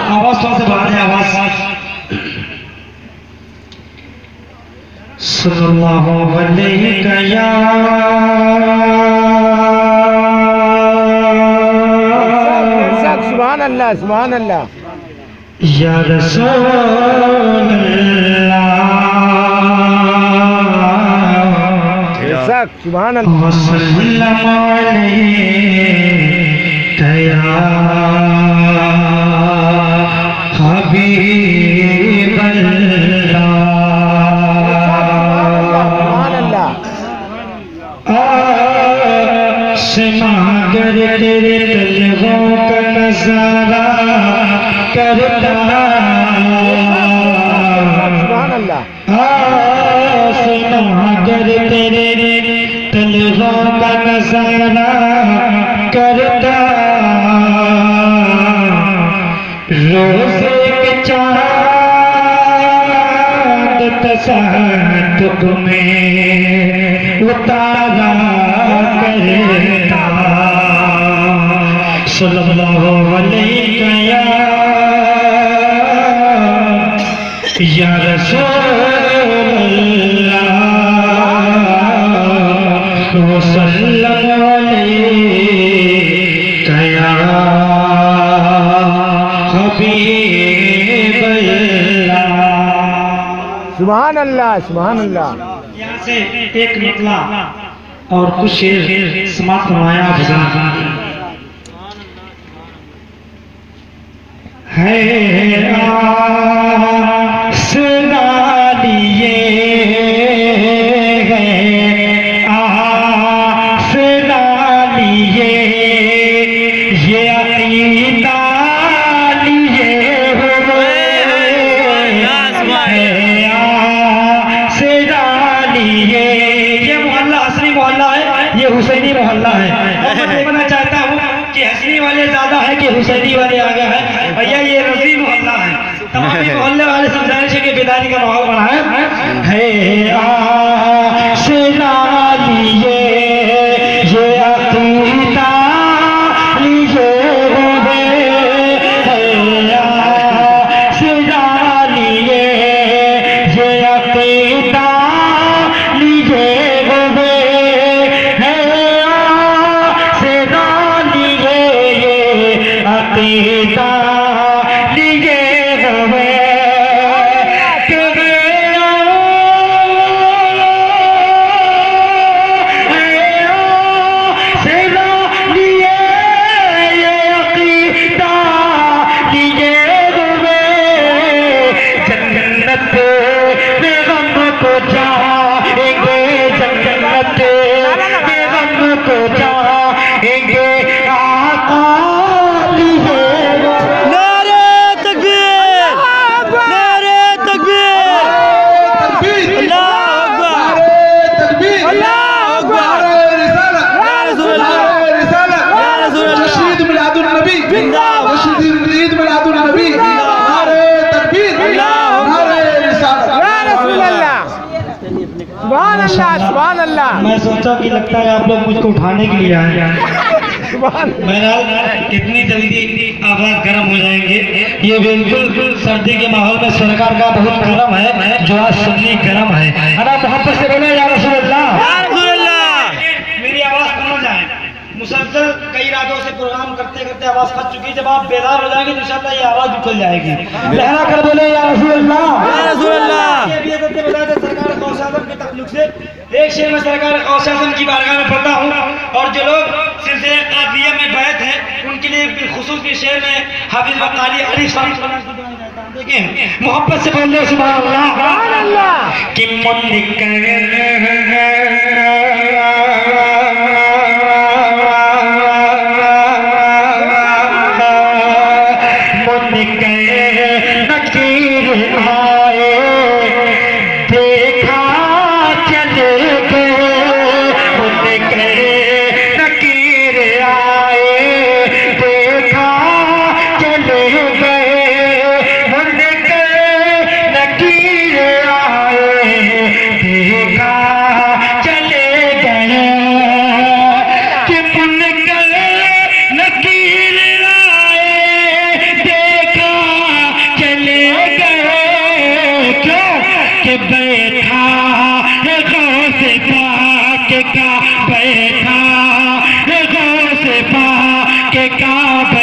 आवाज थोड़ा से बाहर है आवाज। सल्लल्लाहु अलैहि सुभान अल्लाह सुभान अल्लाह या रसूल अल्लाह सुभान अल्लाह वसल्लम अलैका या हबीब अल्लाह। आसमां तेरे तलवों का नजारा करता, आसमां तेरे तलवों का नजारा करता, रोज़े के चाँद तसद्दुक़ में उतारा करता। सल्लल्लाहु अलैहि या रसूलल्लाह वसल्लम अलैका या हबीब अल्लाह। सुभान अल्लाह सुभान अल्लाह। यहाँ से एक निकला और कुछ शेर समाप्त करवाया भजन है। आसना लिए है, आसना लिए ये अकीदा लिए हुए आसना लिए। ये मोहल्ला हसनी मोहल्ला है, ये हुसैनी मोहल्ला है। और मैं देखना चाहता हूँ कि हसनी वाले ज्यादा है कि हुसैनी वाले आगे हैं। भैया ये रजी मोहल्ला है, तमाम मोहल्ले वाले समझाने से कि बेदारी का माहौल बना है। आसना लिए ये अकीदा लिए हुए, आसना लिए ये अकीदा लिए हुए, आसना लिए ये अकीदा लिए हुए। मैं सोचा कि लगता है आप लोग मुझको उठाने के लिए आए हैं। बहरहाल इतनी जल्दी आवाज गर्म हो जाएंगे, ये बिल्कुल सर्दी के माहौल में सरकार का बहुत गर्म है जो आज सुननी गर्म है। अरे मोहब्बत से बोले या रसूल अल्लाह। मेरी आवाज कम जाए, मुसलसल कई रातों से प्रोग्राम करते करते आवाज फंस चुकी, जब आप बेदार हो जाएंगे तो इंशाअल्लाह ये आवाज निकल जाएगी। लहरा कर बोले या रसूल अल्लाह। सरकार गौशासन के ताल्लुक से एक शेर में सरकार गौशासन की बारगाह में पढ़ता हूँ, और जो लोग सिलसिले कादिया में बैठ हैं उनके लिए बिलखुसूस के शेर में हाफिज वकाली अली साहब देखें, मोहब्बत से बोल रहे सुभान अल्लाह कि मन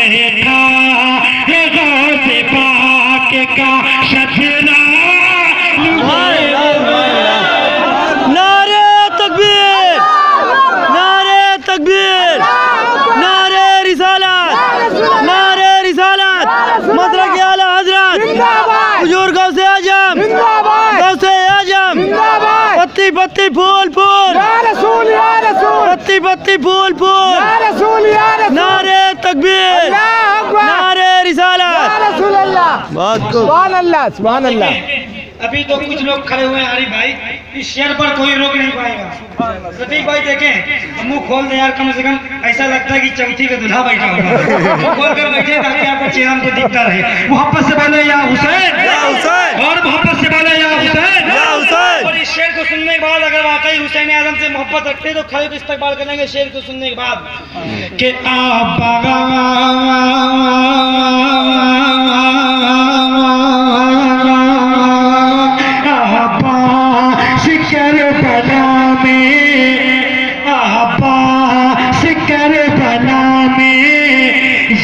बैठा है गौसे पाक का शजरा। नारे तकबीर, नारे तकबीर, नारे रिसालत, नारे रिसालत, मदरक आला हजरत, हुजूर गौसे आजम, गौसे आजम, पत्ती पत्ती फूल फूल, पत्ती पत्ती फूल फूल, नारे तकबीर, नारे रिसालत। सुभान अल्लाह, सुभान अल्लाह। अभी तो कुछ लोग खड़े हुए हैं आरिफ भाई, इस शेर पर कोई रोक नहीं पाएगा। रफीक भाई देखें, मुंह खोल दे यार, कम से कम ऐसा लगता है कि चौथी का दूल्हा बैठा होगा। मुंह खोल कर बैठे ताकि आपका चेहरा हमको दिखता रहे। मोहब्बत से बोले या हुसैन, या हुसैन, और मोहब्बत से बोले या हुसैन, या हुसैन। और इस शेर को सुनने के बाद अगर वाकई हुसैन आजम से मोहब्बत रखते तो खड़े को इस्तकबाल करेंगे शेर को सुनने के बाद कि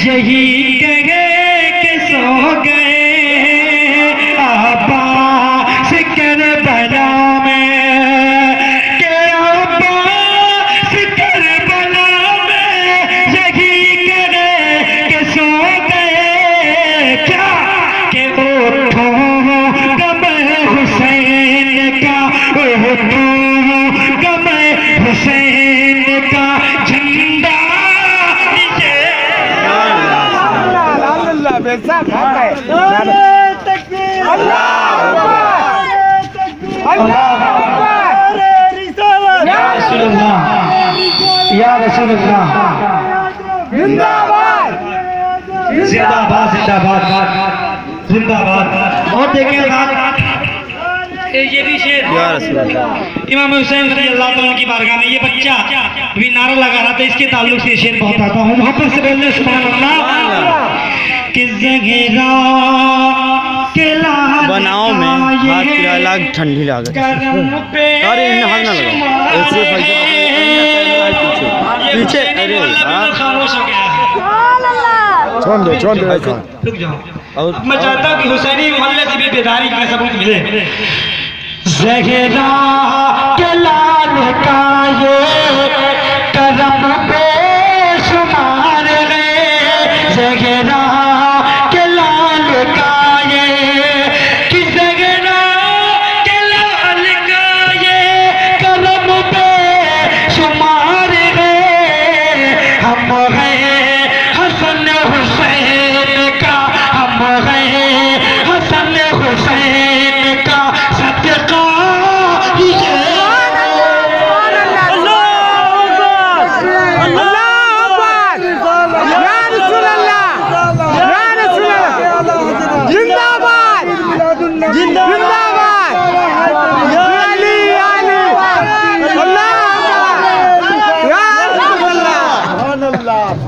यही कहे के सो गए अब्बास करबला में, के अब्बास करबला में यही कहे के सो गए। क्या के उठो गम हुसैन का, उठो गम हुसैन का झंडा। या रसूलुल्लाह जिंदाबाद, जिंदाबाद जिंदाबाद जिंदाबाद। और देखिए ये भी शेर इमाम हुसैन रज़ियल्लाहु अन्हु की बारगाह में ये बच्चा भी नारा लगा रहा था, इसके ताल्लुक से शेर बहुत आता हूँ। मोहब्बत से बोलने सुभान अल्लाह। कि ज़ग़रा के बनाओ में हाथ की अलग ठंडी लागत। अरे हाथ ना लगा, ऐसे पीछे। अरे खामोश हो गया। छोड़ दो, छोड़ दो, रुक जाओ। मैं चाहता हूँ कि हुसैनी मोहल्ले से भी बेदारी का सबूत मिले। ज़ग़रा के लाल का ये करम बेशुमार है, ज़ग़रा के लाल का ये, कि ज़ग़रा के लाल का ये करम बेशुमार है। हम हैं हसन हुसैन का, हम हैं हसन हुसैन का सदका।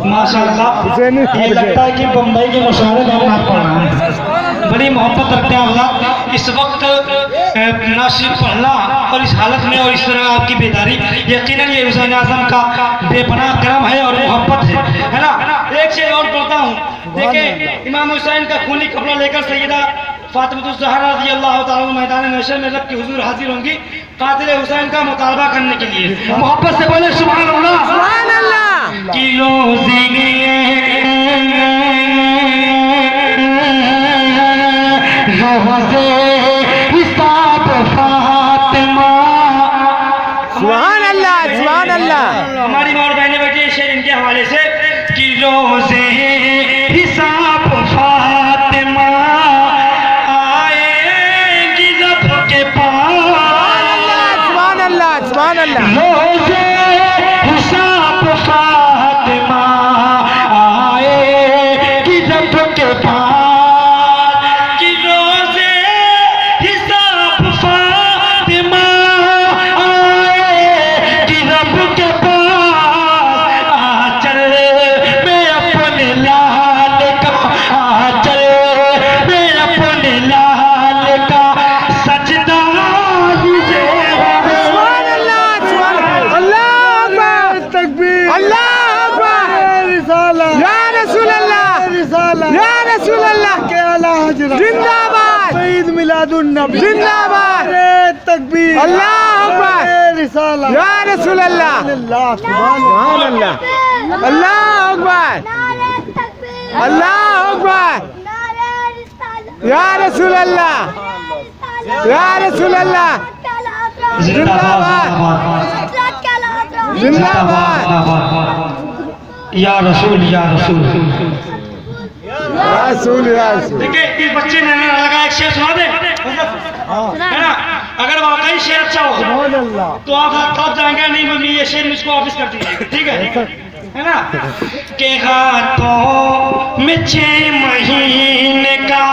माशाअल्लाह, ये लगता है कि बम्बई के मुशाहरे में आप पढ़ रहे हैं। बड़ी मोहब्बत रखते हैं अल्लाह। इस वक्त ना सिर्फ पढ़ना और इस हालत में और इस तरह आपकी बेदारी, यकीनन ये हुसैन आज़म का बेपनाह करम है और मोहब्बत है ना। एक शेर और पढ़ता हूँ। देखिए, इमाम हुसैन का खूनी कपड़ा लेकर सैयदा फातिमा ज़हरा रज़ियल्लाहु ताला मैदान महशर में रब के हुजूर हाजिर होंगी कातिल हुसैन का मुतालबा करने के लिए। मोहब्बत से बोले सुभान अल्लाह, सुभान अल्लाह। कि रोज़े हिसाब फातिमा। सुभान अल्लाह, सुभान अल्लाह। हमारी माँ और बहनें बैठी शेर इनके हवाले से कि रोज़े हिसाब फातिमा आएगी ज़ब के पास। सुभान अल्लाह, सुभान अल्लाह। रोज़े हिसाब फातिमा आएगी ज़ब के पास, कि रोज़े जिंदाबाद ईद मिलादुन नबी जिंदाबाद तकबीर अल्लाह अकबर रिसाला या रसूल अल्लाह सुभान अल्लाह अल्लाह अकबर अल्लाह अकबर या रसूल अल्लाह या रसूल अल्लाह जिंदाबाद जिंदाबाद या रसूल या रसूल। रसूल या रसूल। देखिए इस बच्चे ने लगा एक शेर सुना दे, है ना? अगर वाकई शेर अच्छा हो तो आप तब जाएंगे, नहीं मम्मी ये शेर मुझको वापस कर दीजिए, ठीक है ना? के हाथों में 6 महीने का,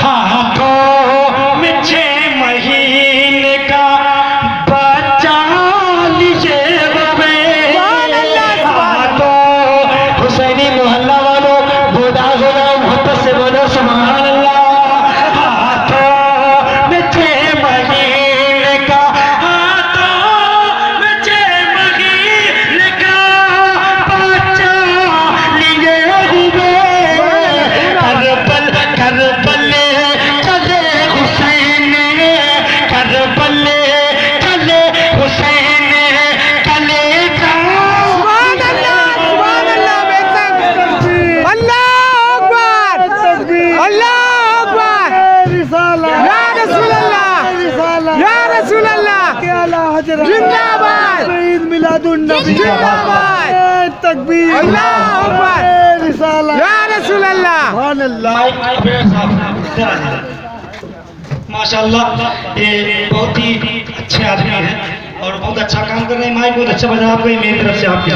हाथों में 6 महीने का बच्चा लीजिए हुसैनी मोहल्ला वालों बोदा होगा मोहब्बत से बोलो सुभान अल्लाह। हाथों में 6 महीने का, हाथों में 6 महीने का बच्चा लिए हुए करबल करबल चले हुसैन, करबल चले हुसैन कले सुभान अल्लाह बेशक अल्लाह अकबर अल्लाह अकबर या रसूल अल्लाह या रसूल अल्लाह जिंदाबाद ईद मिलादुन नबी जिंदाबाद तकबीर अल्लाह अकबर रिसाला या रसूल अल्लाह सुभान अल्लाह। माशाल्लाह ये बहुत ही अच्छे आदमी हैं और बहुत अच्छा काम कर रहे हैं। माइक बहुत अच्छा बजा आपको, मेरी तरफ से आपके